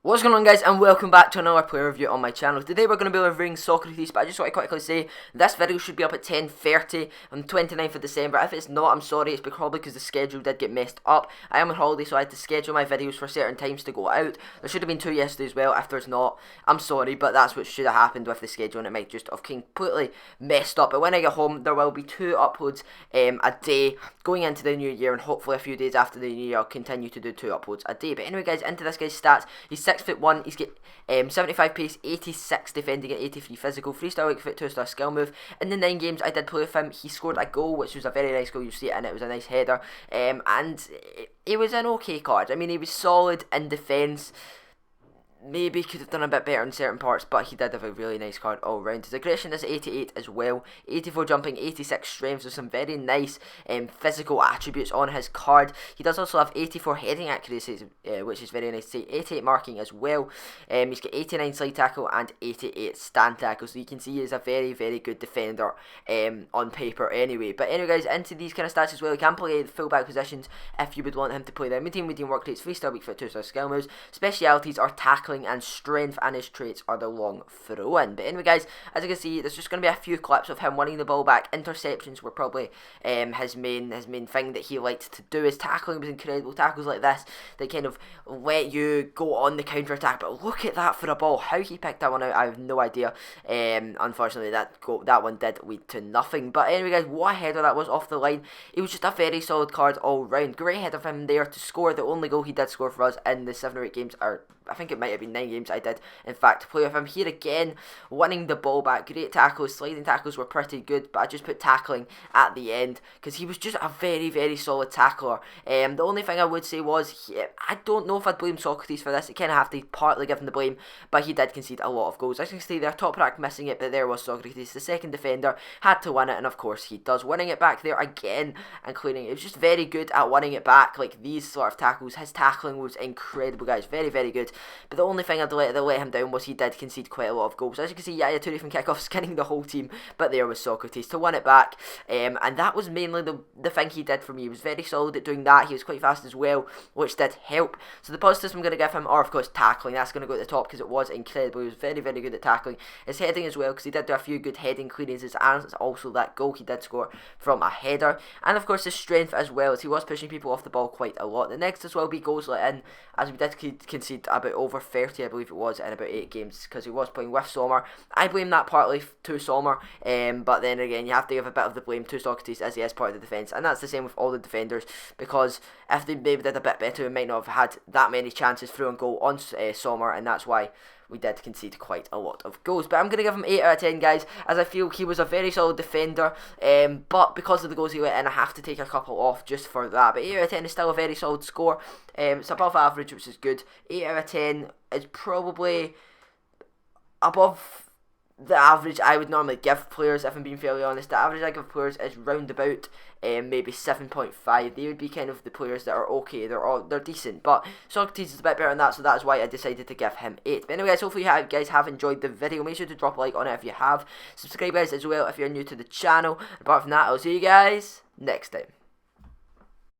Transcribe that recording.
What's going on, guys, and welcome back to another player review on my channel. Today we're going to be reviewing Socrates, but I just want to quickly say this video should be up at 10:30 on the 29th of December. If it's not, I'm sorry, it's probably because the schedule did get messed up. I am on holiday, so I had to schedule my videos for certain times to go out. There should have been 2 yesterday as well. If there's not, I'm sorry, but that's what should have happened with the schedule, and it might just have completely messed up. But when I get home, there will be 2 uploads a day going into the new year, and hopefully a few days after the new year I'll continue to do 2 uploads a day. But anyway, guys, into this guy's stats. He's 6'1", he's got 75 pace, 86 defending and 83 physical, 3-star weak foot, 2-star skill move. In the 9 games I did play with him, he scored a goal, which was a very nice goal. You see it, and it was a nice header, and it was an okay card. I mean, he was solid in defence. Maybe could have done a bit better in certain parts, but he did have a really nice card all round. His aggression is 88 as well, 84 jumping, 86 strength, so some very nice physical attributes on his card. He does also have 84 heading accuracy, which is very nice to see, 88 marking as well. He's got 89 slide tackle and 88 stand tackle, so you can see he is a very, very good defender on paper anyway. But anyway, guys, into these kind of stats as well, he can play the full-back positions if you would want him to play them. Medium work rates, 3-star weak foot, 2-star skill moves. Specialities are tackling and strength, and his traits are the long throw in. But anyway, guys, as you can see, there's just going to be a few clips of him winning the ball back. Interceptions were probably his main thing that he liked to do. His tackling was incredible. Tackles like this that kind of let you go on the counter attack. But look at that for a ball. How he picked that one out, I have no idea. Unfortunately, that one did lead to nothing. But anyway, guys, what a header that was off the line. It was just a very solid card all round. Great header from him there to score the only goal he did score for us in the 7 or 8 games, or I think it might have been 9 games I did, in fact, play with him. Here again, winning the ball back. Great tackles. Sliding tackles were pretty good, but I just put tackling at the end because he was just a very, very solid tackler. The only thing I would say was, I don't know if I'd blame Socrates for this. I kind of have to partly give him the blame, but he did concede a lot of goals. As you can see there, Top Rack missing it, but there was Socrates, the second defender, had to win it, and of course he does. Winning it back there again and cleaning it. It was just very good at winning it back, like these sort of tackles. His tackling was incredible, guys. Very, very good. But the only thing that let him down was he did concede quite a lot of goals. As you can see, Yaya Toure from kickoff skinning the whole team, but there was Socrates to win it back. And that was mainly the thing he did for me. He was very solid at doing that. He was quite fast as well, which did help. So the positives I'm going to give him are, of course, tackling. That's going to go at the top because it was incredible. He was very, very good at tackling. His heading as well, because he did do a few good heading clearances, and also that goal he did score from a header. And of course, his strength as well, as he was pushing people off the ball quite a lot. The next as well be goals let in, as we did concede about over 30, I believe it was, in about 8 games, because he was playing with Sommer. I blame that partly to Sommer, but then again, you have to give a bit of the blame to Socrates as he is part of the defence, and that's the same with all the defenders, because if they maybe did a bit better, we might not have had that many chances through and goal on Sommer, and that's why we did concede quite a lot of goals. But I'm going to give him 8 out of 10, guys, as I feel he was a very solid defender, but because of the goals he let in, I have to take a couple off just for that. But 8 out of 10 is still a very solid score. It's above average, which is good. 8 out of 10 is probably above the average I would normally give players, if I'm being fairly honest. The average I give players is round about maybe 7.5. They would be kind of the players that are okay. They're decent, but Socrates is a bit better than that, so that's why I decided to give him 8. But anyway, guys, hopefully you guys have enjoyed the video. Make sure to drop a like on it if you have. Subscribe, guys, as well if you're new to the channel. Apart from that, I'll see you guys next time.